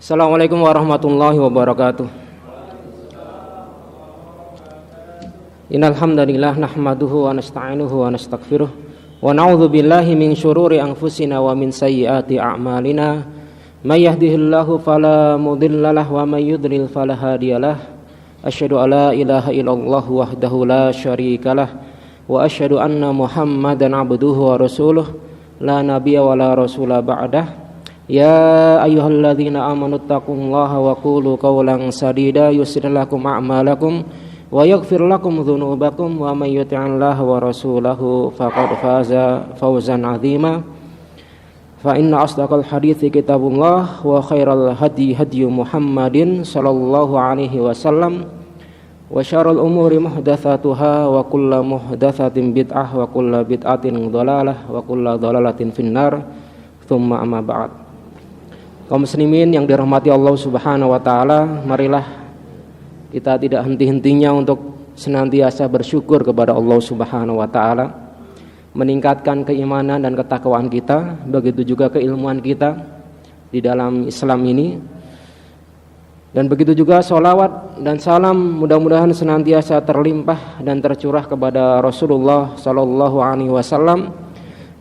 Assalamualaikum warahmatullahi wabarakatuh. Innal hamdalillah nahmaduhu wa nasta'inuhu wa nastaghfiruh wa na'udzu billahi min syururi anfusina wa min sayyiati a'malina. May yahdihillahu fala mudhillalah wa may yudlil fala hadiyalah. Asyhadu an la ilaha illallah wahdahu la syarikalah wa asyhadu anna Muhammadan abduhu wa rasuluh la nabiyya wa la rasula ba'dah. Ya ayyuhalladzina amanu taqullaha wa qulu qawlan sadida yuslih lakum a'malakum wa yaghfir lakum dzunubakum wa may yuti'illaha wa rasulahu faqad faza fawzan 'azima. Fa inna asdaqal hadithi kitabullah wa khairal hadi hadyu Muhammadin sallallahu alaihi wasallam wa syarrul umuri muhdatsatuha wa kullu muhdatsatin bid'ah wa kullu bid'atin dhalalah wa kullu dhalalatin finnar. Tsumma amma ba'd. Kaum muslimin yang dirahmati Allah Subhanahu wa taala, marilah kita tidak henti-hentinya untuk senantiasa bersyukur kepada Allah Subhanahu wa taala, meningkatkan keimanan dan ketakwaan kita, begitu juga keilmuan kita di dalam Islam ini. Dan begitu juga sholawat dan salam mudah-mudahan senantiasa terlimpah dan tercurah kepada Rasulullah sallallahu alaihi wasallam,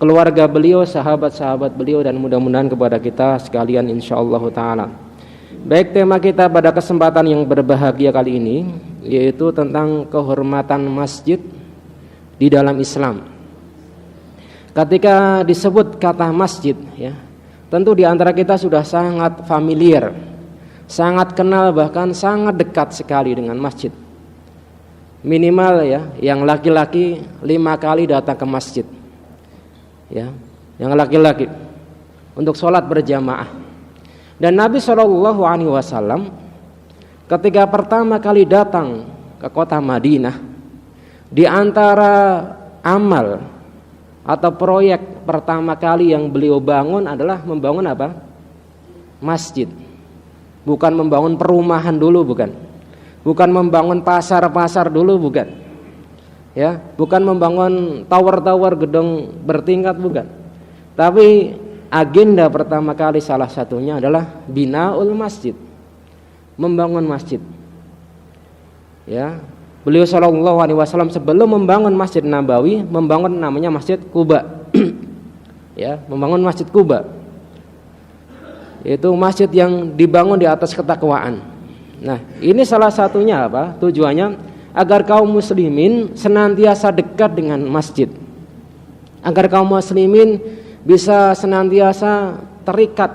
keluarga beliau, sahabat-sahabat beliau, dan mudah-mudahan kepada kita sekalian insyaallah ta'ala. Baik, tema kita pada kesempatan yang berbahagia kali ini yaitu tentang kehormatan masjid di dalam Islam. Ketika disebut kata masjid, ya, tentu di antara kita sudah sangat familiar, sangat kenal, bahkan sangat dekat sekali dengan masjid. Minimal ya, yang laki-laki 5 kali datang ke masjid. Ya, yang laki-laki untuk sholat berjamaah. Dan Nabi SAW ketika pertama kali datang ke kota Madinah, di antara amal atau proyek pertama kali yang beliau bangun adalah membangun apa? Masjid. Bukan membangun perumahan dulu, bukan. Bukan membangun pasar-pasar dulu, bukan. Ya, bukan membangun tower-tower gedung bertingkat, bukan. Tapi agenda pertama kali salah satunya adalah binaul masjid, membangun masjid. Ya, beliau sallallahu alaihi wasallam sebelum membangun Masjid Nabawi, membangun namanya Masjid Quba. Ya, membangun Masjid Quba. Itu masjid yang dibangun di atas ketakwaan. Nah, ini salah satunya apa? Tujuannya agar kaum muslimin senantiasa dekat dengan masjid, agar kaum muslimin bisa senantiasa terikat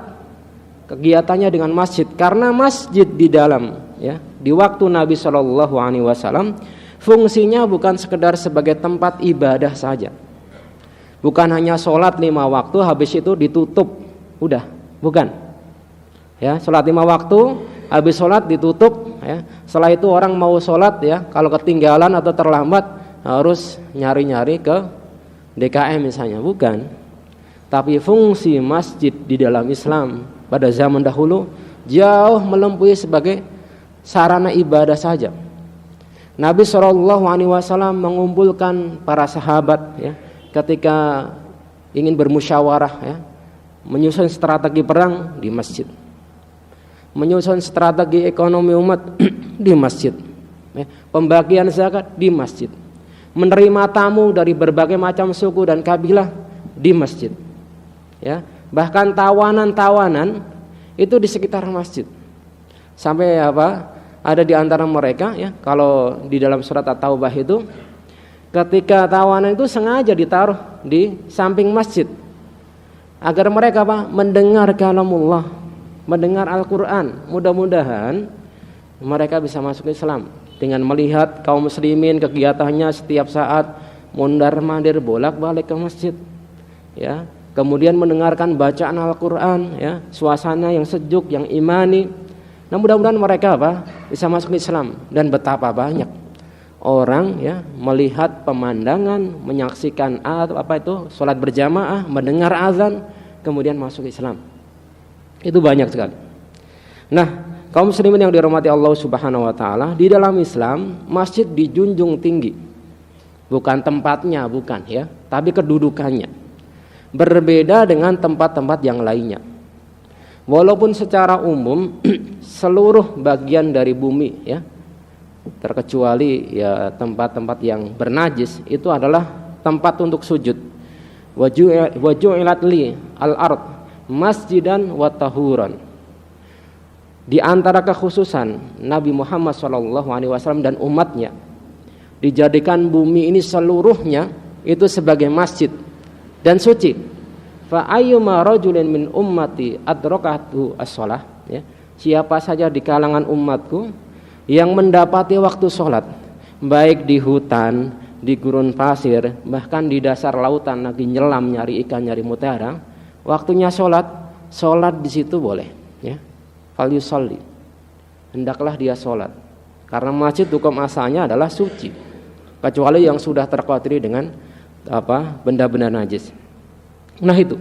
kegiatannya dengan masjid. Karena masjid di dalam, ya, di waktu Nabi SAW fungsinya bukan sekedar sebagai tempat ibadah saja, bukan hanya sholat 5 waktu habis itu ditutup, udah, bukan. Ya, sholat 5 waktu, habis sholat ditutup, ya. Setelah itu orang mau sholat, ya, kalau ketinggalan atau terlambat harus nyari-nyari ke DKM misalnya, bukan. Tapi fungsi masjid di dalam Islam pada zaman dahulu jauh melampaui sebagai sarana ibadah saja. Nabi SAW mengumpulkan para sahabat, ya, ketika ingin bermusyawarah, ya, menyusun strategi perang di masjid, menyusun strategi ekonomi umat di masjid, ya, pembagian zakat di masjid, menerima tamu dari berbagai macam suku dan kabilah di masjid, ya, bahkan tawanan-tawanan itu di sekitar masjid. Sampai apa? Ada di antara mereka, ya, kalau di dalam surat At-Taubah itu, ketika tawanan itu sengaja ditaruh di samping masjid agar mereka apa? Mendengar kalamullah, mendengar Al-Quran. Mudah-mudahan mereka bisa masuk Islam dengan melihat kaum muslimin kegiatannya setiap saat mondar-mandir bolak-balik ke masjid, ya, kemudian mendengarkan bacaan Al-Quran, ya, suasana yang sejuk, yang imani. Nah, mudah-mudahan mereka apa? Bisa masuk Islam. Dan betapa banyak orang, ya, melihat pemandangan, menyaksikan apa itu sholat berjamaah, mendengar azan, kemudian masuk Islam. Itu banyak sekali. Nah, kaum muslimin yang dirahmati Allah Subhanahu wa taala, di dalam Islam masjid dijunjung tinggi. Bukan tempatnya, bukan, ya, tapi kedudukannya. Berbeda dengan tempat-tempat yang lainnya. Walaupun secara umum seluruh bagian dari bumi ya, terkecuali ya tempat-tempat yang bernajis itu adalah tempat untuk sujud. Wa ju'ilat li al-ard masjidan wa tahuran. Di antara kekhususan Nabi Muhammad SAW dan umatnya, dijadikan bumi ini seluruhnya itu sebagai masjid dan suci. Fa ayyuma rajulin min ummati adrakatu as-shalah, ya, siapa saja di kalangan umatku yang mendapati waktu sholat, baik di hutan, di gurun pasir, bahkan di dasar lautan lagi nyelam nyari ikan, nyari mutiara, waktunya sholat di situ boleh, ya. Fal yusalli, hendaklah dia sholat, karena masjid hukum asalnya adalah suci, kecuali yang sudah terkotori dengan benda-benda najis. Nah itu.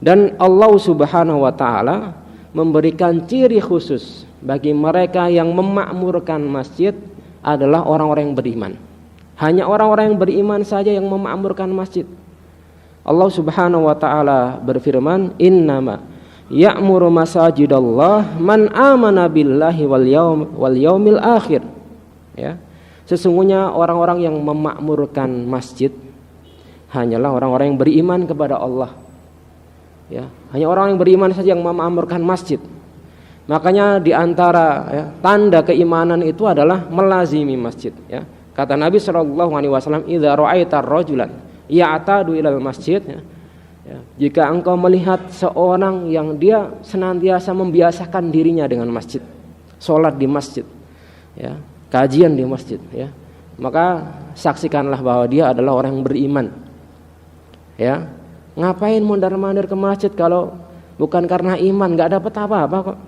Dan Allah Subhanahu wa taala memberikan ciri khusus bagi mereka yang memakmurkan masjid adalah orang-orang yang beriman. Hanya orang-orang yang beriman saja yang memakmurkan masjid. Allah Subhanahu wa taala berfirman, "Innama ya'muru masajidallah man amana billahi wal yaumil akhir." Ya. Sesungguhnya orang-orang yang memakmurkan masjid hanyalah orang-orang yang beriman kepada Allah. Ya, hanya orang yang beriman saja yang memakmurkan masjid. Makanya di antara tanda keimanan itu adalah melazimi masjid. Ya. Kata Nabi SAW, "Idza ra'aita rajulan ya'tadu ilal masjid." Ya, jika engkau melihat seorang yang dia senantiasa membiasakan dirinya dengan masjid, sholat di masjid, ya, kajian di masjid, ya, maka saksikanlah bahwa dia adalah orang yang beriman. Ya, ngapain mondar-mandir ke masjid kalau bukan karena iman? Nggak dapat apa-apa kok.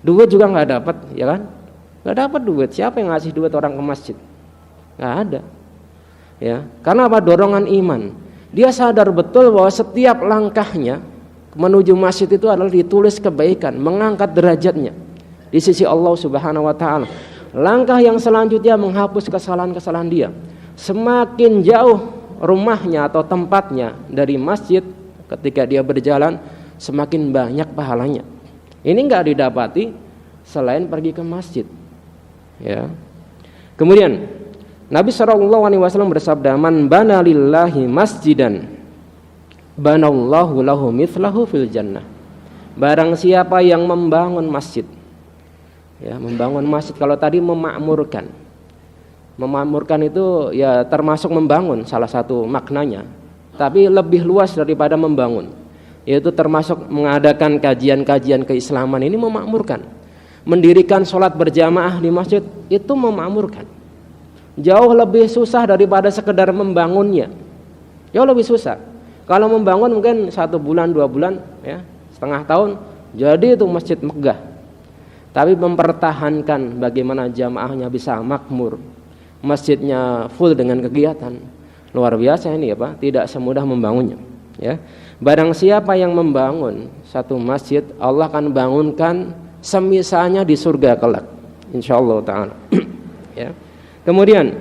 Duit juga nggak dapat, ya kan? Nggak dapat duit. Siapa yang ngasih duit orang ke masjid? Nggak ada. Ya, karena apa? Dorongan iman. Dia sadar betul bahwa setiap langkahnya menuju masjid itu adalah ditulis kebaikan, mengangkat derajatnya di sisi Allah Subhanahu wa taala. Langkah yang selanjutnya menghapus kesalahan-kesalahan dia. Semakin jauh rumahnya atau tempatnya dari masjid ketika dia berjalan, semakin banyak pahalanya. Ini enggak didapati selain pergi ke masjid. Ya. Kemudian Nabi SAW bersabda, "Man bana lillahi masjidan banallahu lahu mithlahu fil jannah." Barang siapa yang membangun masjid. Ya, membangun masjid, kalau tadi memakmurkan. Memakmurkan itu ya termasuk membangun, salah satu maknanya. Tapi lebih luas daripada membangun, yaitu termasuk mengadakan kajian-kajian keislaman, ini memakmurkan. Mendirikan sholat berjamaah di masjid itu memakmurkan. Jauh lebih susah daripada sekedar membangunnya. Jauh lebih susah. Kalau membangun mungkin 1 bulan 2 bulan, ya, setengah tahun jadi itu masjid megah. Tapi mempertahankan bagaimana jamaahnya bisa makmur, masjidnya full dengan kegiatan, luar biasa ini, ya Pak. Tidak semudah membangunnya, ya. Barang siapa yang membangun satu masjid, Allah akan bangunkan semisalnya di surga kelak, insyaallah taala. Ya. Kemudian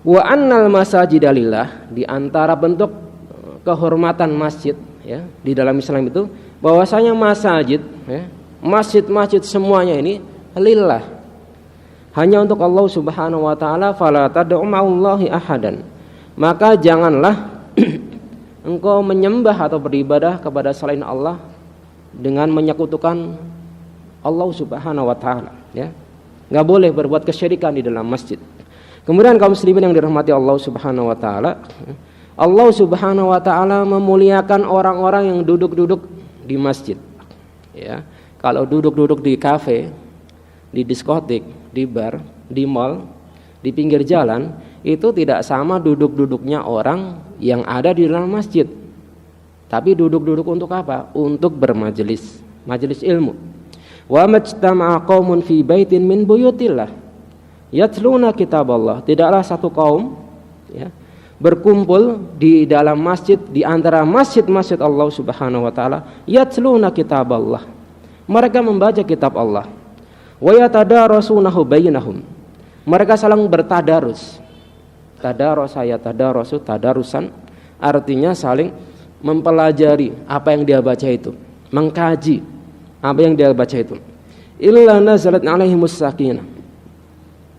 wa annal masajida lillah, di antara bentuk kehormatan masjid, ya, di dalam Islam itu bahwasanya masjid, ya, masjid-masjid semuanya ini lillah, hanya untuk Allah Subhanahu wa taala. Fala tad'u ma'allahi ahadan, maka janganlah engkau menyembah atau beribadah kepada selain Allah dengan menyekutukan Allah Subhanahu wa taala, ya. Enggak boleh berbuat kesyirikan di dalam masjid. Kemudian kaum muslimin yang dirahmati Allah Subhanahu wa taala, Allah Subhanahu wa taala memuliakan orang-orang yang duduk-duduk di masjid, ya. Kalau duduk-duduk di kafe, di diskotik, di bar, di mall, di pinggir jalan, itu tidak sama duduk-duduknya orang yang ada di dalam masjid. Tapi duduk-duduk untuk apa? Untuk bermajelis, majelis ilmu. Wa majtama'a qaumun fi baitin min buyutillah yatluna kitaballah. Tidaklah satu kaum, ya, berkumpul di dalam masjid, di antara masjid-masjid Allah Subhanahu wa taala, yatluna kitaballah. Mereka membaca kitab Allah. Wa yatadarasunahu bainahum. Mereka saling bertadarus. Tadarasa yatadarasu, tadarusan artinya saling mempelajari apa yang dia baca itu. mengkaji apa yang dia baca itu. Illa nazalat alaihimus sakinah.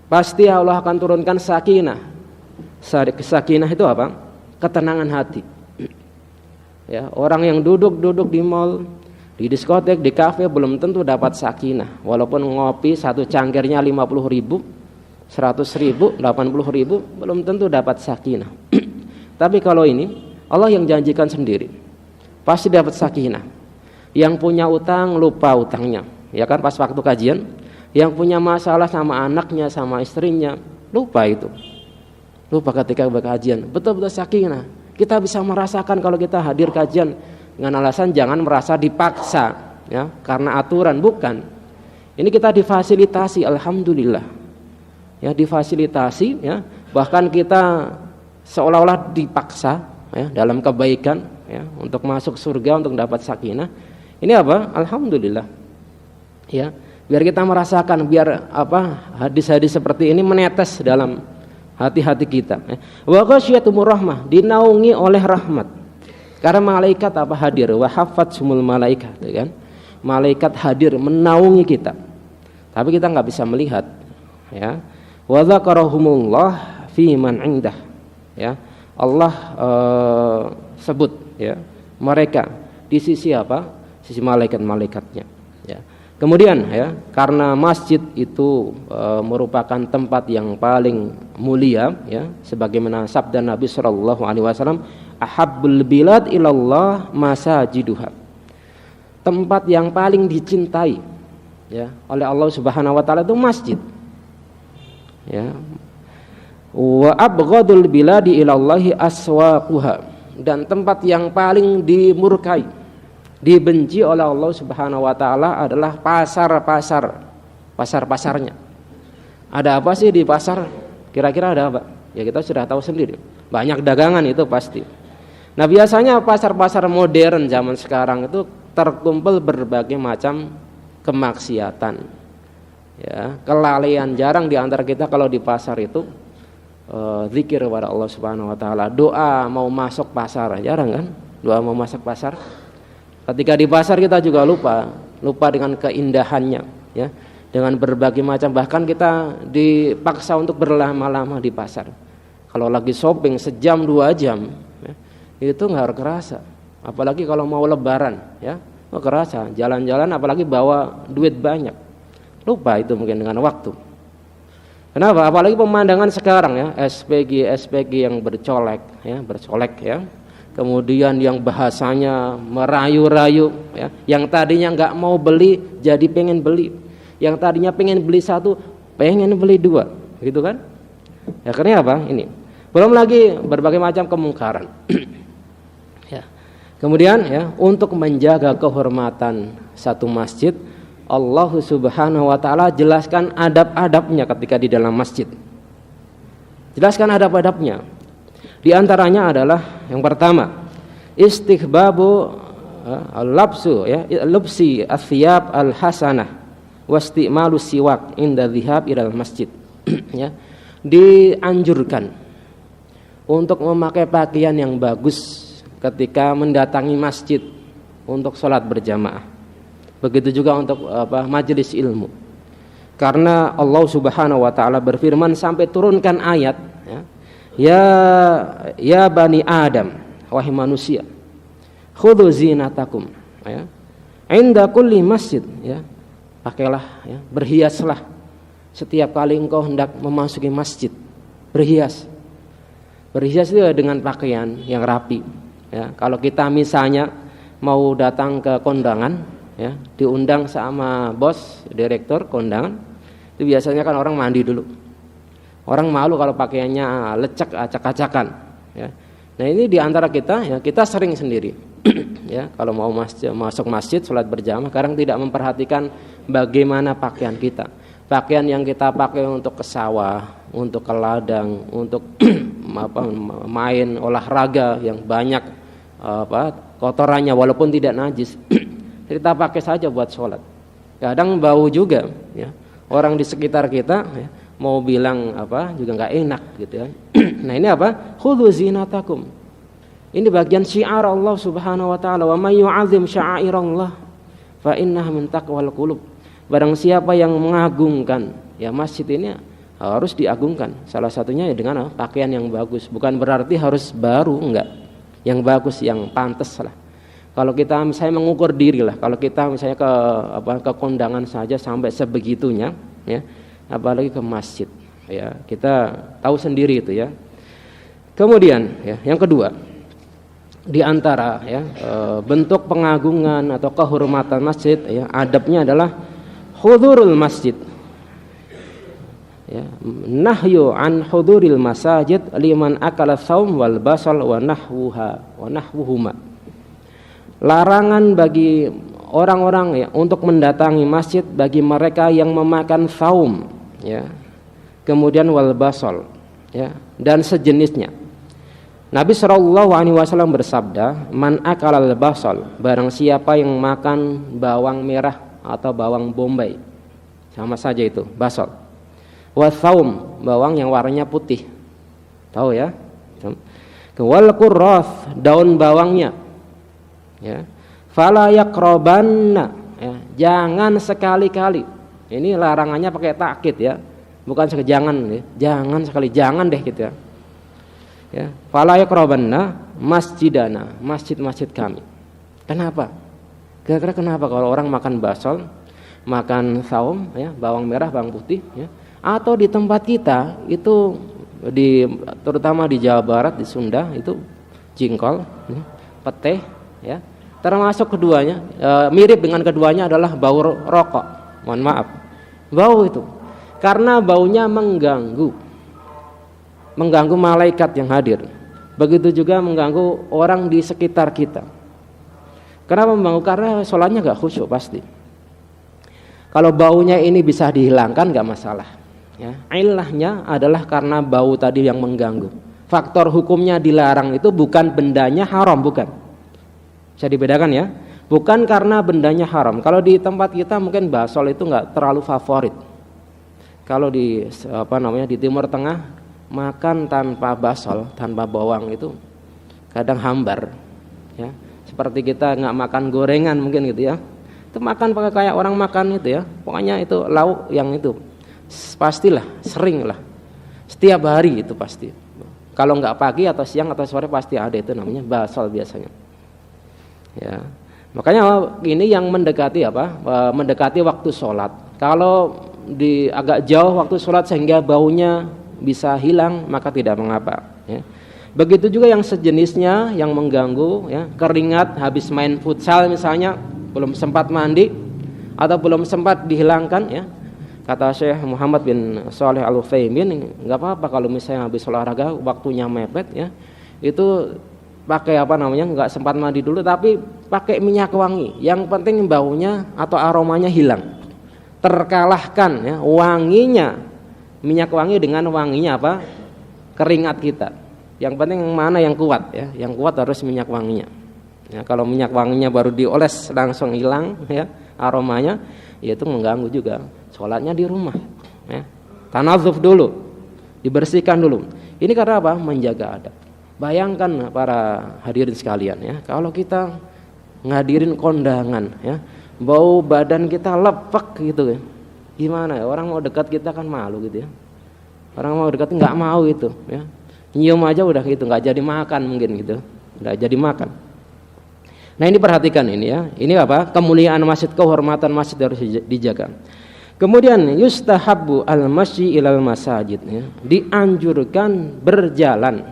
Pasti Allah akan turunkan sakinah. Sakinah itu apa? Ketenangan hati. Ya, orang yang duduk di mall, di diskotek, di kafe belum tentu dapat sakinah. Walaupun ngopi satu cangkirnya 50.000, 100.000, 80.000, belum tentu dapat sakinah. Tapi kalau ini Allah yang janjikan sendiri, pasti dapat sakinah. Yang punya utang lupa utangnya, ya kan, pas waktu kajian. Yang punya masalah sama anaknya, sama istrinya, lupa itu. Lupa ketika berkajian. Betul-betul sakinah. Kita bisa merasakan kalau kita hadir kajian dengan alasan jangan merasa dipaksa, ya, karena aturan, bukan. Ini kita difasilitasi, alhamdulillah. Ya, difasilitasi, ya, bahkan kita seolah-olah dipaksa, ya, dalam kebaikan, ya, untuk masuk surga, untuk dapat sakinah. Ini apa? Alhamdulillah. Ya, biar kita merasakan, biar apa, hadis-hadis seperti ini menetes dalam hati-hati kita. Wa ghasyiyatuhumur rahmah, dinaungi oleh rahmat. Karena malaikat apa hadir, wa hafatsumul malaikat, ya kan? Malaikat hadir menaungi kita. Tapi kita nggak bisa melihat, ya. Wa dzakarahumullah fi man indah, ya. Allah sebut, ya, mereka di sisi apa? Sisi malaikat-malaikatnya, ya. Kemudian, ya, karena masjid itu merupakan tempat yang paling mulia, ya, sebagaimana sabda Nabi sallallahu alaihi wasallam, ahabbul bilad ilallah masajiduha. Tempat yang paling dicintai, ya, oleh Allah Subhanahu wa taala itu masjid. Ya. Wa abghadul biladi ilallahi aswaquha, dan tempat yang paling dimurkai, dibenci oleh Allah Subhanahu wa taala adalah pasar-pasarnya. Ada apa sih di pasar? Kira-kira ada apa? Ya kita sudah tahu sendiri. Banyak dagangan itu pasti. Nah, biasanya pasar-pasar modern zaman sekarang itu terkumpul berbagai macam kemaksiatan. Ya, kelalaian. Jarang di antara kita kalau di pasar itu zikir kepada Allah Subhanahu wa taala, doa mau masuk pasar, jarang kan? Doa mau masuk pasar. Ketika di pasar kita juga lupa dengan keindahannya, ya, dengan berbagai macam, bahkan kita dipaksa untuk berlama-lama di pasar. Kalau lagi shopping sejam 2 jam, ya, itu nggak kerasa. Apalagi kalau mau lebaran, ya, nggak kerasa. Jalan-jalan apalagi bawa duit banyak. Lupa itu mungkin dengan waktu. Kenapa? Apalagi pemandangan sekarang, ya, SPG yang bercolek, ya. Kemudian yang bahasanya merayu-rayu, ya. Yang tadinya nggak mau beli jadi pengen beli. Yang tadinya pengen beli 1 pengen beli 2, gitu kan? Ya, karena apa? Ini. Belum lagi berbagai macam kemungkaran. Ya. Kemudian, ya, untuk menjaga kehormatan satu masjid, Allah Subhanahu wa taala jelaskan adab-adabnya ketika di dalam masjid. Jelaskan adab-adabnya. Di antaranya adalah yang pertama, istihbabu al-labsu, ya, lubsi athiyab al-hasanah wastimalu siwak inda dhihab ilal masjid. Ya. Dianjurkan untuk memakai pakaian yang bagus ketika mendatangi masjid untuk sholat berjamaah. Begitu juga untuk majelis ilmu. Karena Allah Subhanahu wa taala berfirman sampai turunkan ayat, ya, ya bani Adam, wahai manusia, khudhu zinatakum, ya, inda kulli masjid, ya. Pakailah, ya, berhiaslah setiap kali engkau hendak memasuki masjid. Berhias. Berhias itu dengan pakaian yang rapi, ya. Kalau kita misalnya mau datang ke kondangan, ya, diundang sama bos, direktur kondangan, itu biasanya kan orang mandi dulu. Orang malu kalau pakaiannya lecek, acak-acakan, ya. Nah, ini diantara kita, ya, kita sering sendiri, ya, kalau mau masuk masjid, sholat berjamaah, kadang tidak memperhatikan bagaimana pakaian kita. Pakaian yang kita pakai untuk ke sawah, untuk ke ladang, untuk main olahraga yang banyak kotorannya walaupun tidak najis. Kita pakai saja buat sholat. Kadang bau juga, ya. Orang di sekitar kita, ya, mau bilang apa juga nggak enak, gitu ya. Nah, ini apa? Khudhu zinatakum. Ini bagian syiar Allah Subhanahu wa taala, wa may yu'azzim sya'airallah fa innaha min taqwal qulub. Barang siapa yang mengagungkan, ya masjid ini harus diagungkan. Salah satunya ya dengan pakaian yang bagus. Bukan berarti harus baru, enggak. Yang bagus, yang pantas lah. Kalau kita misalnya mengukur diri lah, kalau kita misalnya ke kondangan saja sampai sebegitunya, ya, apalagi ke masjid, ya kita tahu sendiri itu ya. Kemudian, ya, yang kedua, di antara ya bentuk pengagungan atau kehormatan masjid, ya, adabnya adalah hudurul masjid. Ya, nahyu an huduril masajid liman akala saum wal basal wa nahwuhuma. Larangan bagi orang-orang ya untuk mendatangi masjid bagi mereka yang memakan saum, ya. Kemudian wal basal, ya, dan sejenisnya. Nabi SAW bersabda, man akalal basal, barang siapa yang makan bawang merah atau bawang bombay, sama saja itu basal. Wasaum, bawang yang warnanya putih, tahu ya. Wal qurras, daun bawangnya, ya. Fala yaqrabanna, ya, jangan sekali-kali. Ini larangannya pakai takkid ya, bukan jangan ya. Jangan sekali, jangan deh gitu ya. Ya, fala yaqrabanna masjidana, masjid-masjid kami. Kenapa? Kira-kira kenapa kalau orang makan basal, makan saum, ya, bawang merah, bawang putih, ya, atau di tempat kita itu terutama di Jawa Barat, di Sunda itu jingkol, ya, pete, ya, termasuk keduanya mirip dengan keduanya adalah bau rokok. Mohon maaf, bau itu karena baunya mengganggu malaikat yang hadir. Begitu juga mengganggu orang di sekitar kita. Kenapa mengganggu? Karena sholatnya gak khusyuk pasti. Kalau baunya ini bisa dihilangkan gak masalah, ya. Ilahnya adalah karena bau tadi yang mengganggu. Faktor hukumnya dilarang itu bukan bendanya haram, bukan. Bisa dibedakan ya. Bukan karena bendanya haram. Kalau di tempat kita mungkin basol itu gak terlalu favorit. Kalau di di Timur Tengah makan tanpa basol, tanpa bawang itu kadang hambar, ya. Seperti kita nggak makan gorengan mungkin gitu ya. Itu makan pakai kayak orang makan itu ya. Pokoknya itu lauk yang itu pastilah, sering lah, setiap hari itu pasti. Kalau nggak pagi atau siang atau sore pasti ada, itu namanya basol biasanya. Ya, makanya ini yang mendekati mendekati waktu sholat. Kalau di agak jauh waktu sholat sehingga baunya bisa hilang, maka tidak mengapa, ya. Begitu juga yang sejenisnya yang mengganggu, ya, keringat habis main futsal misalnya, belum sempat mandi atau belum sempat dihilangkan, ya. Kata Syekh Muhammad bin Shalih Al-Utsaimin, enggak apa-apa kalau misalnya habis olahraga waktunya mepet, ya. Itu pakai enggak sempat mandi dulu tapi pakai minyak wangi. Yang penting baunya atau aromanya hilang. Terkalahkan, ya, wanginya minyak wangi dengan wanginya keringat kita. Yang penting mana yang kuat, ya. Yang kuat harus minyak wanginya, ya. Kalau minyak wanginya baru dioles langsung hilang, ya, aromanya, ya itu mengganggu juga. Sholatnya di rumah, ya. Tanazuf dulu, dibersihkan dulu. Ini karena apa? Menjaga adab. Bayangkan para hadirin sekalian, ya, kalau kita ngadirin kondangan, ya, bau badan kita lepek gitu, ya. Gimana ya, orang mau dekat kita kan malu gitu ya. Orang mau dekat nggak mau gitu, ya. Nyium aja udah gitu, nggak jadi makan mungkin gitu, nggak jadi makan. Nah ini perhatikan ini ya, ini kemuliaan masjid, kehormatan masjid harus dijaga. Kemudian yustahabbu al-masyi ilal masajid, ya, dianjurkan berjalan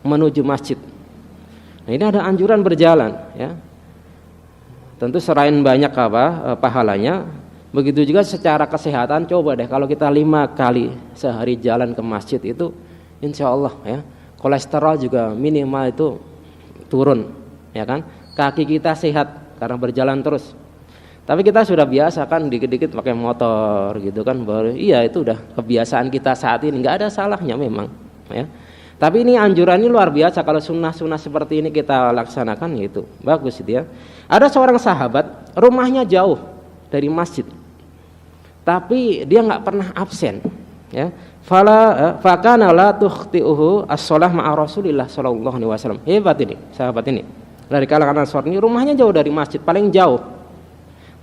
menuju masjid. Nah ini ada anjuran berjalan, ya. Tentu selain banyak pahalanya, begitu juga secara kesehatan. Coba deh kalau kita 5 kali sehari jalan ke masjid itu, insya Allah, ya, kolesterol juga minimal itu turun, ya kan. Kaki kita sehat karena berjalan terus. Tapi kita sudah biasa kan dikit-dikit pakai motor gitu kan, baru iya itu udah kebiasaan kita saat ini, nggak ada salahnya memang, ya. Tapi ini anjuran ini luar biasa, kalau sunnah-sunnah seperti ini kita laksanakan, itu bagus itu ya. Ada seorang sahabat rumahnya jauh dari masjid, tapi dia nggak pernah absen, ya. Fakana la tukhti'uhu as-shalah ma'a Rasulillah sallallahu alaihi wasallam. Hebat ini, sahabat ini. Dari kalangan Ansor ini rumahnya jauh dari masjid, paling jauh.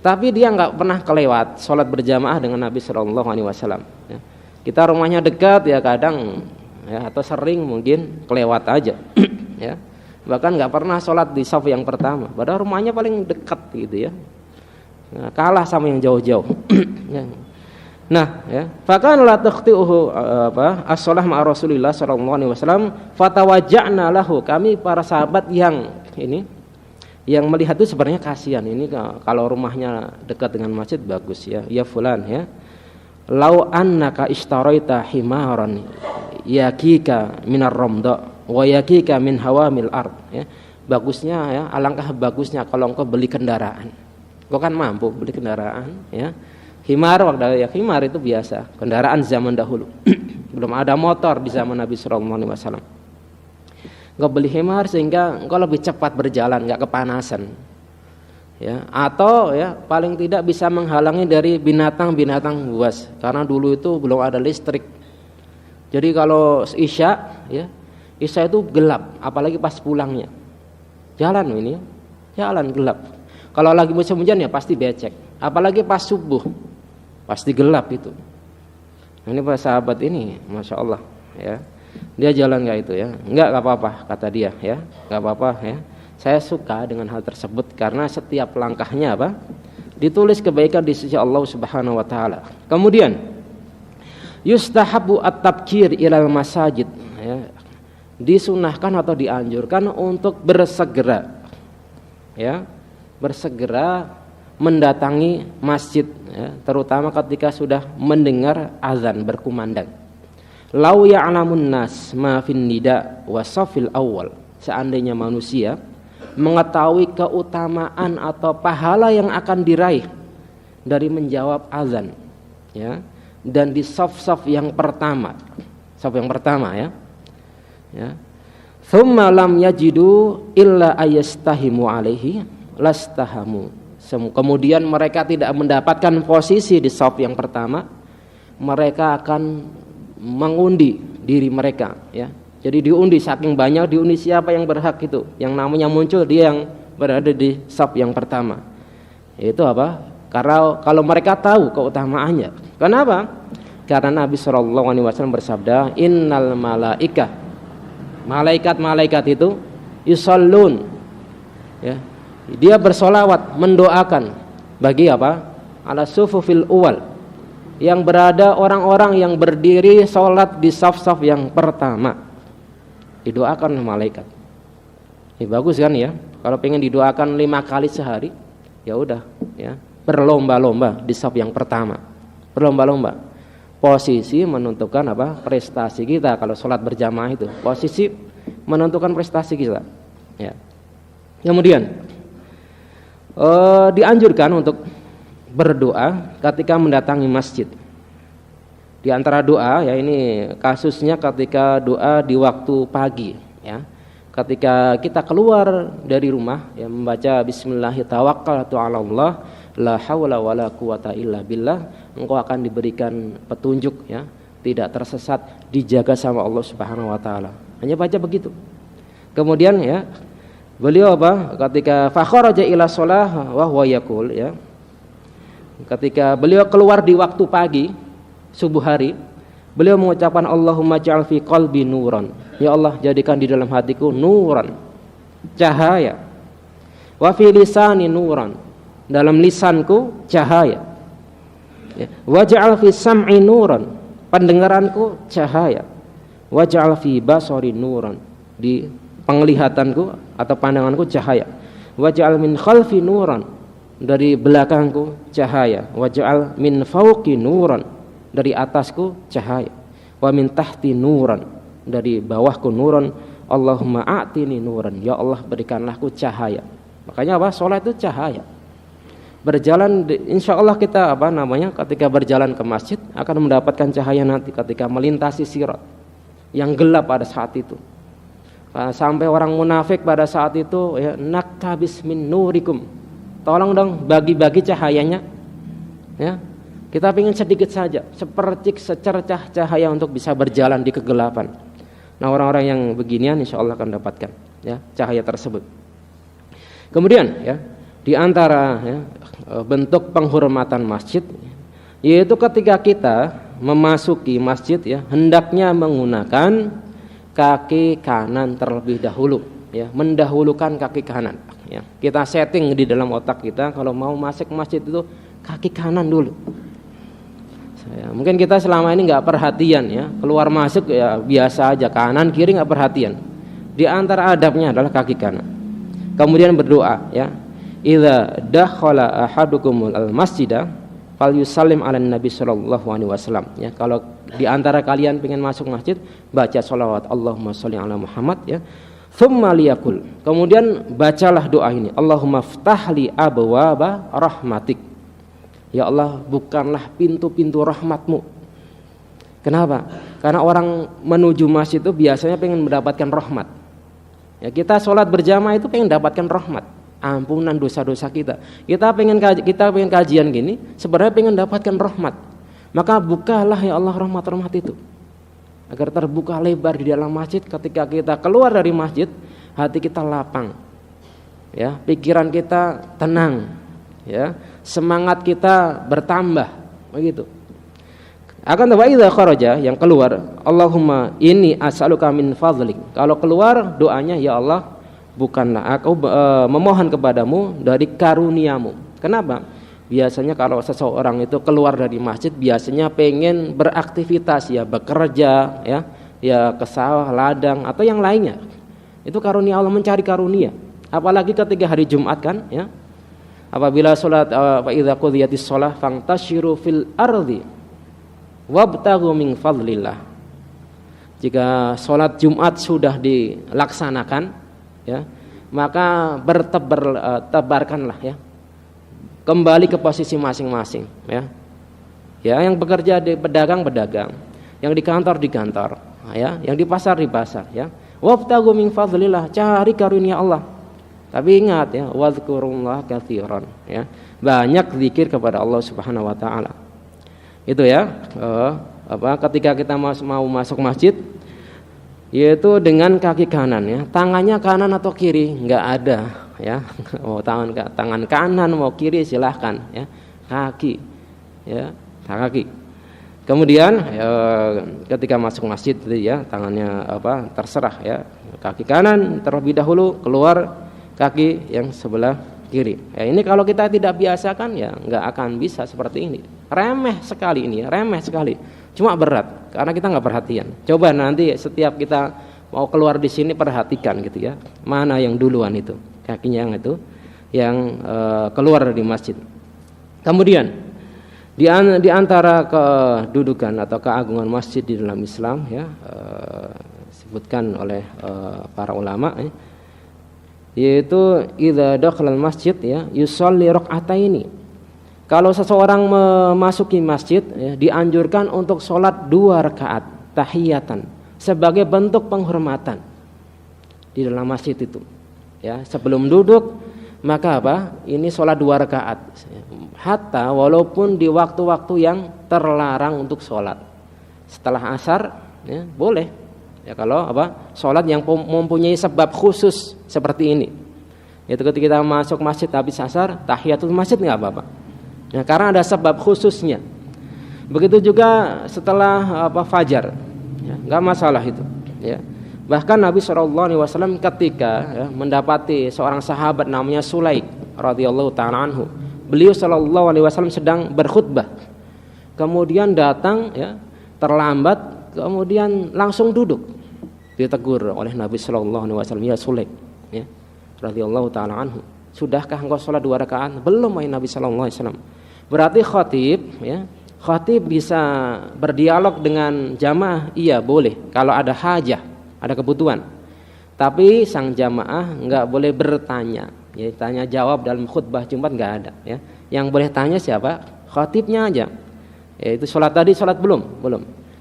Tapi dia enggak pernah kelewat salat berjamaah dengan Nabi sallallahu alaihi wasallam, ya. Kita rumahnya dekat ya kadang ya atau sering mungkin kelewat aja ya. Bahkan enggak pernah salat di saf yang pertama, padahal rumahnya paling dekat gitu ya. Nah, kalah sama yang jauh-jauh. Ya. Nah, ya, fakan la takhti'uhu as-shalah ma'a Rasulillah sallallahu alaihi wasallam fatawajja'na lahu. Kami para sahabat yang melihat itu sebenarnya kasihan. Ini kalau rumahnya dekat dengan masjid bagus ya. Ya fulan ya. Lau annaka ishtaraita himaran yakika minar ramda wa yakika min hawamil ard ya. Bagusnya ya, alangkah bagusnya kalau engkau beli kendaraan. Engkau kan mampu beli kendaraan ya. Himar waktu ya himar itu biasa, kendaraan zaman dahulu. Belum ada motor di zaman Nabi sallallahu alaihi wasallam. Engkau beli himar sehingga engkau lebih cepat berjalan, enggak kepanasan. Ya, atau ya paling tidak bisa menghalangi dari binatang-binatang buas karena dulu itu belum ada listrik. Jadi kalau Isya ya, Isya itu gelap, apalagi pas pulangnya. Jalan ini, jalan gelap. Kalau lagi musim hujan ya pasti becek, apalagi pas subuh. Pasti gelap itu. Ini para sahabat ini, masya Allah, ya. Dia jalan nggak itu ya? Nggak apa-apa kata dia, ya. Nggak apa-apa ya. Saya suka dengan hal tersebut karena setiap langkahnya apa? Ditulis kebaikan di sisi Allah Subhanahu Wa Taala. Kemudian, yustahabu at-tabkir ilal masajid. Ya. Disunahkan atau dianjurkan untuk bersegera, ya, bersegera mendatangi masjid ya, terutama ketika sudah mendengar azan berkumandang. Lau ya'lamun nas ma fin nida wa safil awal. Seandainya manusia mengetahui keutamaan atau pahala yang akan diraih dari menjawab azan ya, dan di saf-saf yang pertama. Saf yang pertama ya. Ya. Thumma lam yajidu illa ayastahimu alaihi lastahamu. Kemudian mereka tidak mendapatkan posisi di saf yang pertama, mereka akan mengundi diri mereka ya. Jadi diundi, saking banyak diundi siapa yang berhak itu. Yang namanya muncul dia yang berada di saf yang pertama. Itu apa? Karena kalau mereka tahu keutamaannya. Kenapa? Karena Nabi SAW bersabda, innal malaika, malaikat-malaikat itu yusallun ya. Dia bersolawat, mendoakan bagi apa? Ala sufufil uwal, yang berada orang-orang yang berdiri sholat di saf-saf yang pertama. Didoakan malaikat. Ini bagus kan ya? Kalau pengen didoakan 5 kali sehari, ya udah ya, berlomba-lomba di saf yang pertama. Berlomba-lomba. Posisi menentukan apa? Prestasi kita kalau sholat berjamaah itu. Posisi menentukan prestasi kita. Ya. Kemudian dianjurkan untuk berdoa ketika mendatangi masjid. Di antara doa ya, ini kasusnya ketika doa di waktu pagi ya. Ketika kita keluar dari rumah ya, membaca bismillahirrahmanirrahim, la haula wala quwata illa billah, engkau akan diberikan petunjuk ya, tidak tersesat, dijaga sama Allah Subhanahu wa taala. Hanya baca begitu. Kemudian ya, beliau apa? Ketika fakharaja ila shalah wa huwa yaqul ya. Ketika beliau keluar di waktu pagi, subuh hari, beliau mengucapkan Allahumma ja'al fi qalbi nuran. Ya Allah, jadikan di dalam hatiku nuran, cahaya. Wa fi lisani nuran, dalam lisanku cahaya. Ya. Wa ja'al fi sam'i nuran, pendengaranku cahaya. Wa ja'al fi basari nuran, di penglihatanku atau pandanganku cahaya. Waj'al min khalfi nuran, dari belakangku cahaya. Waj'al min fauqi nuran, dari atasku cahaya. Wa min tahti nuran, dari bawahku nuran. Allahumma a'tini nuran, ya Allah berikanlahku cahaya. Makanya apa? Salat itu cahaya. Berjalan insyaallah kita ketika berjalan ke masjid akan mendapatkan cahaya nanti ketika melintasi sirat yang gelap pada saat itu. Sampai orang munafik pada saat itu ya, naktabis min nurikum, tolong dong bagi-bagi cahayanya ya. Kita ingin sedikit saja, sepercik secercah cahaya untuk bisa berjalan di kegelapan. Nah, orang-orang yang beginian insya Allah akan dapatkan ya cahaya tersebut. Kemudian ya, di antara ya, bentuk penghormatan masjid, yaitu ketika kita memasuki masjid ya, hendaknya menggunakan kaki kanan terlebih dahulu ya, mendahulukan kaki kanan ya. Kita setting di dalam otak kita kalau mau masuk masjid itu kaki kanan dulu. Mungkin kita selama ini nggak perhatian ya, keluar masuk ya biasa aja, kanan kiri nggak perhatian. Di antara adabnya adalah kaki kanan. Kemudian berdoa ya, idza dakhala ahadukumul masjidah falyusallim 'alan nabi sallallahu alaihi wasallam ya. Kalau di antara kalian ingin masuk masjid, baca shalawat Allahumma sholli ala Muhammad ya. Tsumma liyaqul. Kemudian bacalah doa ini, Allahumma ftahli abwaaba rahmatik. Ya Allah, bukanlah pintu-pintu rahmatmu. Kenapa? Karena orang menuju masjid itu biasanya pengen mendapatkan rahmat. Ya, kita sholat berjamaah itu pengen mendapatkan rahmat, ampunan dosa-dosa kita. Kita pengen kajian gini, sebenarnya pengen mendapatkan rahmat. Maka bukalah ya Allah rahmat-rahmat itu, agar terbuka lebar di dalam masjid. Ketika kita keluar dari masjid, hati kita lapang, ya, pikiran kita tenang, ya, semangat kita bertambah, begitu. Akan tetapi idza kharaja, yang keluar, Allahumma inni as'aluka min fadlik. Kalau keluar doanya, ya Allah, bukanlah aku memohon kepadamu dari karuniamu. Kenapa? Biasanya kalau seseorang itu keluar dari masjid biasanya pengen beraktivitas ya, bekerja ya ke sawah, ladang atau yang lainnya. Itu karunia Allah, mencari karunia. Apalagi ketika hari Jumat kan ya. Apabila salat fa idza qudiyatis shalah fantashiru fil ardi wabtaghu min fadlillah. Jika salat Jumat sudah dilaksanakan ya, maka bertebarkanlah ya, kembali ke posisi masing-masing ya. Ya, yang bekerja di pedagang, yang di kantor ya, yang di pasar ya. Wabtaghu min fadlillah, cari karunia Allah. Tapi ingat ya, wadzkurullaha katsiran ya. Banyak zikir kepada Allah Subhanahu wa taala. Itu ya, ketika kita mau masuk masjid, yaitu dengan kaki kanan ya. Tangannya kanan atau kiri enggak ada ya. Mau tangan kanan mau kiri silahkan ya. Kaki ya, kaki. Kemudian ketika masuk masjid ya, tangannya terserah ya. Kaki kanan terlebih dahulu, keluar kaki yang sebelah kiri. Ya, ini kalau kita tidak biasakan ya nggak akan bisa seperti ini. Remeh sekali ini, remeh sekali. Cuma berat karena kita nggak perhatian. Coba nanti setiap kita mau keluar di sini perhatikan gitu ya. Mana yang duluan itu, kakinya yang itu yang keluar dari masjid. Kemudian di antara kedudukan atau keagungan masjid di dalam Islam ya, disebutkan oleh para ulama ya, yaitu idza dakhala masjid ya yusolli rak'ataini. Kalau seseorang memasuki masjid ya, dianjurkan untuk sholat 2 rakaat tahiyatan sebagai bentuk penghormatan di dalam masjid itu ya. Sebelum duduk maka ini sholat 2 rakaat hatta walaupun di waktu-waktu yang terlarang untuk sholat. Setelah asar ya, boleh ya, kalau sholat yang mempunyai sebab khusus seperti ini. Itu ketika kita masuk masjid habis asar, tahiyatul masjid nggak apa-apa. Ya, karena ada sebab khususnya. Begitu juga setelah fajar, ya, nggak masalah itu. Ya. Bahkan Nabi SAW ketika ya, mendapati seorang sahabat namanya Sulaik radhiyallahu ta'ala anhu, beliau SAW sedang berkhutbah, kemudian datang ya, terlambat, kemudian langsung duduk. Ditegur oleh Nabi SAW, ya Sulaik ya, radhiyallahu ta'ala anhu, sudahkah engkau sholat 2 rakaat? Belum, ya Nabi SAW. Berarti khatib ya, khatib bisa berdialog dengan jamaah, iya boleh kalau ada hajah, ada kebutuhan. Tapi sang jamaah enggak boleh bertanya, ya, tanya jawab dalam khutbah Jumat enggak ada ya. Yang boleh tanya siapa? Khatibnya aja. Yaitu sholat tadi, sholat belum?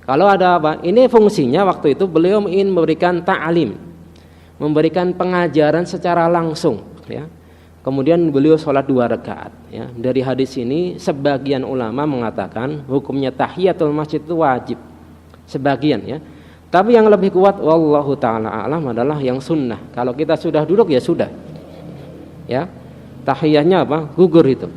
Kalau ada ini fungsinya waktu itu beliau ingin memberikan ta'lim, memberikan pengajaran secara langsung ya. Kemudian beliau sholat 2 rakaat. Ya. Dari hadis ini sebagian ulama mengatakan hukumnya tahiyatul masjid itu wajib. Sebagian ya. Tapi yang lebih kuat wallahu taala alam adalah yang sunnah. Kalau kita sudah duduk ya sudah. Ya. Tahiyahnya apa? Gugur itu.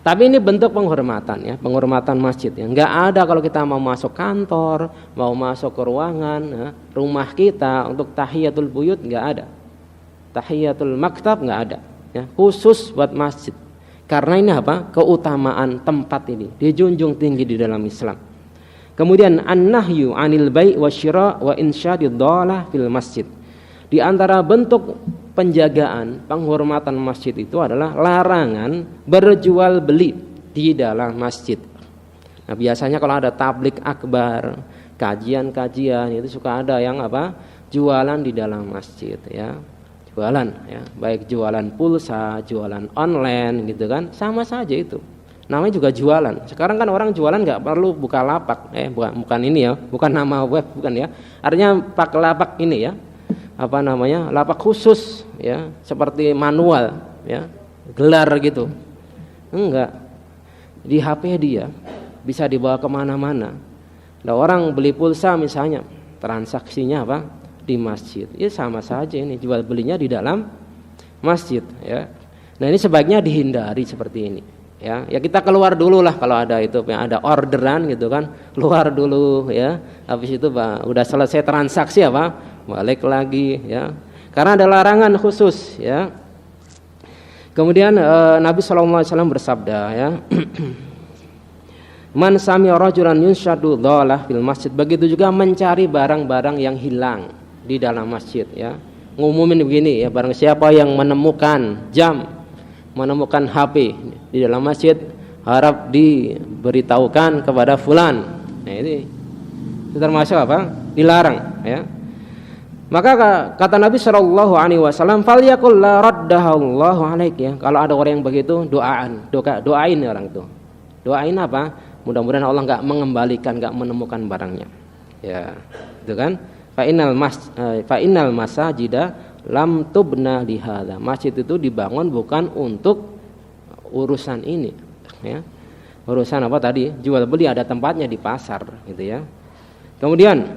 Tapi ini bentuk penghormatan ya, penghormatan masjid ya. Enggak ada kalau kita mau masuk kantor, mau masuk ke ruangan ya, rumah kita untuk tahiyatul buyut enggak ada. Tahiyatul maktab enggak ada ya, khusus buat masjid. Karena ini apa? Keutamaan tempat ini dijunjung tinggi di dalam Islam. Kemudian an-nahyu 'anil bai' wasyira' wa insyadid dhalah fil masjid. Di antara bentuk penjagaan, penghormatan masjid itu adalah larangan berjual beli di dalam masjid. Nah, biasanya kalau ada tablik akbar, kajian-kajian itu suka ada yang apa? Jualan di dalam masjid ya. Jualan ya, baik jualan pulsa, jualan online gitu kan, sama saja itu. Namanya juga jualan. Sekarang kan orang jualan nggak perlu buka lapak, bukan ini ya, bukan nama web bukan ya. Artinya pak lapak ini ya. Apa namanya, lapak khusus ya, seperti manual ya, gelar gitu. Enggak, di HP dia bisa dibawa kemana-mana. Nah, orang beli pulsa misalnya, transaksinya apa? Di masjid. Ya sama saja ini, jual belinya di dalam masjid ya. Nah ini sebaiknya dihindari seperti ini ya. Ya kita keluar dulu lah kalau ada itu, ada orderan gitu kan, keluar dulu ya. Habis itu udah selesai transaksi apa? Balik lagi ya, karena ada larangan khusus ya. Kemudian Nabi SAW bersabda ya, man sami'a rajulan yunshadu dhalah fil masjid, begitu juga mencari barang-barang yang hilang di dalam masjid ya. Ngumumin begini ya, barang siapa yang menemukan jam, menemukan HP di dalam masjid, harap diberitahukan kepada fulan. Nah ini termasuk apa? Dilarang ya. Maka kata Nabi Shallallahu Alaihi Wasallam, "Falyakul la raddahallahu alaik ya." Kalau ada orang yang begitu, doain orang itu. Doain apa? Mudah-mudahan Allah nggak mengembalikan, nggak menemukan barangnya. Ya, itu kan? Fa innal masajida lam tubna lihada. Masjid itu dibangun bukan untuk urusan ini, ya. Urusan apa tadi? Jual beli, ada tempatnya di pasar, gitu ya. Kemudian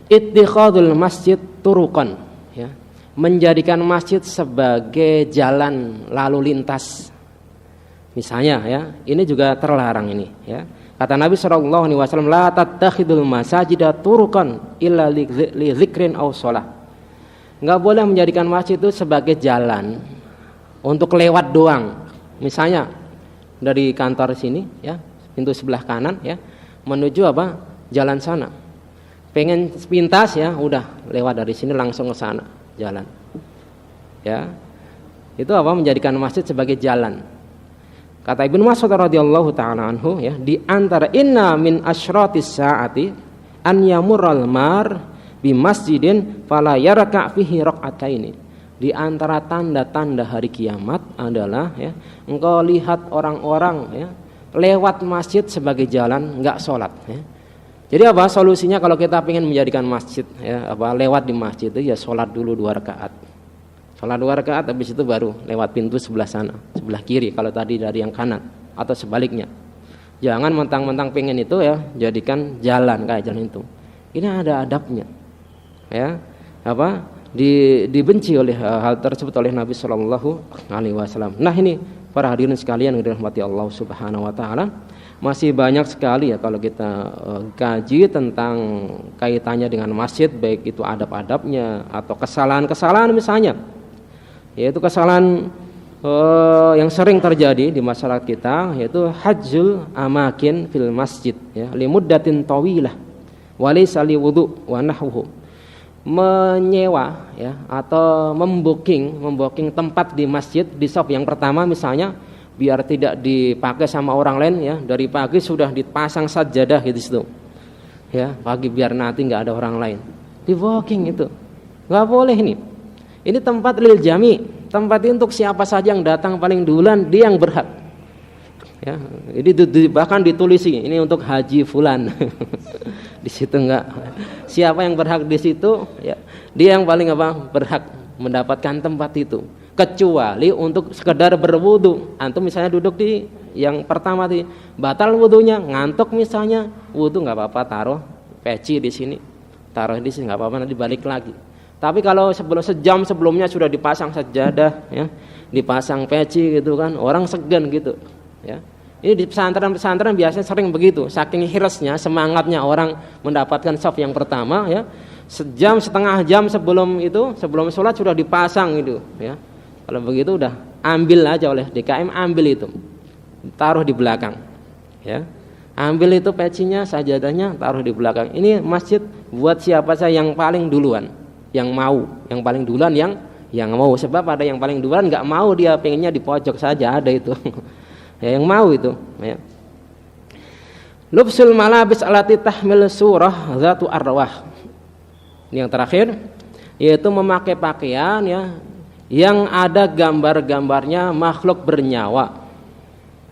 ittikhadul masjid turuqan ya, menjadikan masjid sebagai jalan lalu lintas misalnya ya, ini juga terlarang ini ya. Kata Nabi SAW, la tattakhidul masajida turuqan illa li dzikrin aw shalah. Enggak boleh menjadikan masjid itu sebagai jalan untuk lewat doang. Misalnya dari kantor sini ya, pintu sebelah kanan ya, menuju apa? Jalan sana. Pengen pintas ya, udah lewat dari sini langsung ke sana jalan. Ya. Itu apa? Menjadikan masjid sebagai jalan. Kata Ibnu Mas'ud radhiyallahu taala anhu ya, di antara inna min asyratis saati an yamurral mar bi masjidin fala yarka fihi raq'ataini. Di antara tanda-tanda hari kiamat adalah ya, engkau lihat orang-orang ya lewat masjid sebagai jalan, enggak sholat ya. Jadi apa solusinya kalau kita ingin menjadikan masjid ya, apa lewat di masjid itu ya sholat dulu 2 rakaat. Sholat 2 rakaat, habis itu baru lewat pintu sebelah sana, sebelah kiri kalau tadi dari yang kanan, atau sebaliknya. Jangan mentang-mentang pengen itu ya jadikan jalan kayak jalan itu. Ini ada adabnya. Ya. Apa? Dibenci oleh hal tersebut oleh Nabi sallallahu alaihi wasallam. Nah, ini para hadirin sekalian yang dirahmati Allah Subhanahu wa taala. Masih banyak sekali ya kalau kita kaji tentang kaitannya dengan masjid, baik itu adab-adabnya atau kesalahan-kesalahan misalnya. Yaitu kesalahan yang sering terjadi di masyarakat kita, yaitu hajjul amakin fil masjid ya, limuddatin tawilah walaysa liwudu wa nahwuhu. Menyewa ya atau membooking tempat di masjid di shop yang pertama misalnya, biar tidak dipakai sama orang lain ya, dari pagi sudah dipasang sajadah gitu situ ya, pagi biar nanti nggak ada orang lain di booking, itu nggak boleh. Ini tempat lil jami, tempat ini untuk siapa saja yang datang paling duluan dia yang berhak ya. Ini bahkan ditulisi ini untuk haji fulan di situ enggak, siapa yang berhak di situ ya, dia yang paling berhak mendapatkan tempat itu, kecuali untuk sekedar berwudu. Antum misalnya duduk di yang pertama di batal wudunya, ngantuk misalnya, wudu nggak apa-apa, taruh peci di sini, taruh di sini nggak apa-apa, nanti balik lagi. Tapi kalau sejam sebelumnya sudah dipasang sajadah, ya, dipasang peci gitu kan, orang segan gitu, ya. Ini di pesantren-pesantren biasanya sering begitu, saking hirasnya, semangatnya orang mendapatkan shaf yang pertama, ya, sejam setengah jam sebelum sholat sudah dipasang itu, ya. Kalau begitu udah ambil aja oleh DKM, ambil itu, taruh di belakang, ya. Ambil itu pecinya, sajadahnya, taruh di belakang. Ini masjid buat siapa saja yang paling duluan, yang mau, yang paling duluan yang mau. Sebab ada yang paling duluan nggak mau, dia pengennya di pojok saja, ada itu. Ya, yang mau itu, ya. Lubsul malabis alati tahmil surah zatu arwah. Yang terakhir yaitu memakai pakaian, ya, yang ada gambar-gambarnya makhluk bernyawa.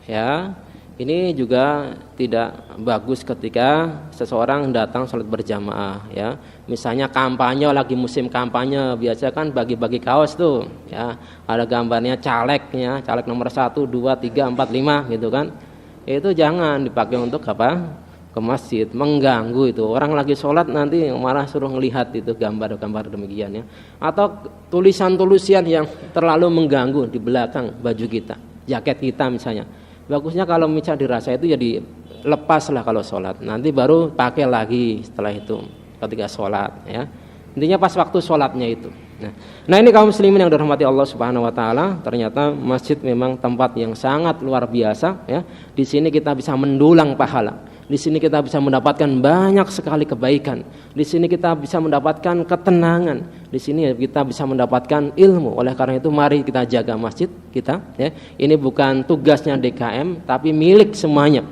Ya, ini juga tidak bagus ketika seseorang datang sholat berjamaah, ya. Misalnya kampanye, lagi musim kampanye, biasa kan bagi-bagi kaos tuh, ya, ada gambarnya calegnya, caleg nomor 1, 2, 3, 4, 5 gitu kan. Itu jangan dipakai untuk apa? Ke masjid, mengganggu itu. Orang lagi sholat nanti malah suruh ngelihat itu gambar-gambar demikian, ya. Atau tulisan-tulisan yang terlalu mengganggu di belakang baju kita, jaket kita misalnya. Bagusnya kalau misalnya dirasa itu jadi lepas lah kalau sholat, nanti baru pakai lagi setelah itu ketika sholat, ya. Intinya pas waktu sholatnya itu. Nah ini kaum muslimin yang dirahmati Allah Subhanahu Wa Taala, ternyata masjid memang tempat yang sangat luar biasa, ya. Di sini kita bisa mendulang pahala. Di sini kita bisa mendapatkan banyak sekali kebaikan. Di sini kita bisa mendapatkan ketenangan. Di sini kita bisa mendapatkan ilmu. Oleh karena itu mari kita jaga masjid kita, ya. Ini bukan tugasnya DKM, tapi milik semuanya.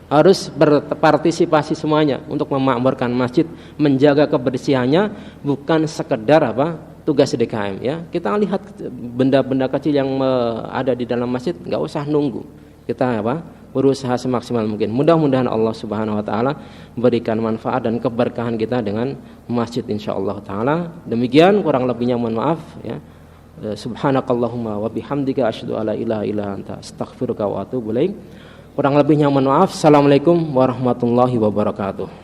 Harus berpartisipasi semuanya untuk memakmurkan masjid, menjaga kebersihannya, bukan sekedar apa? Tugas DKM, ya. Kita lihat benda-benda kecil yang ada di dalam masjid, enggak usah nunggu. Kita apa? Berusaha semaksimal mungkin. Mudah-mudahan Allah Subhanahu Wa Taala berikan manfaat dan keberkahan kita dengan masjid insyaallah taala. Demikian kurang lebihnya mohon maaf, ya. Subhanakallahumma wa bihamdika asyhadu alla ilaha illa anta astaghfiruka wa atubu ilaik. Kurang lebihnya mohon maaf. Assalamualaikum warahmatullahi wabarakatuh.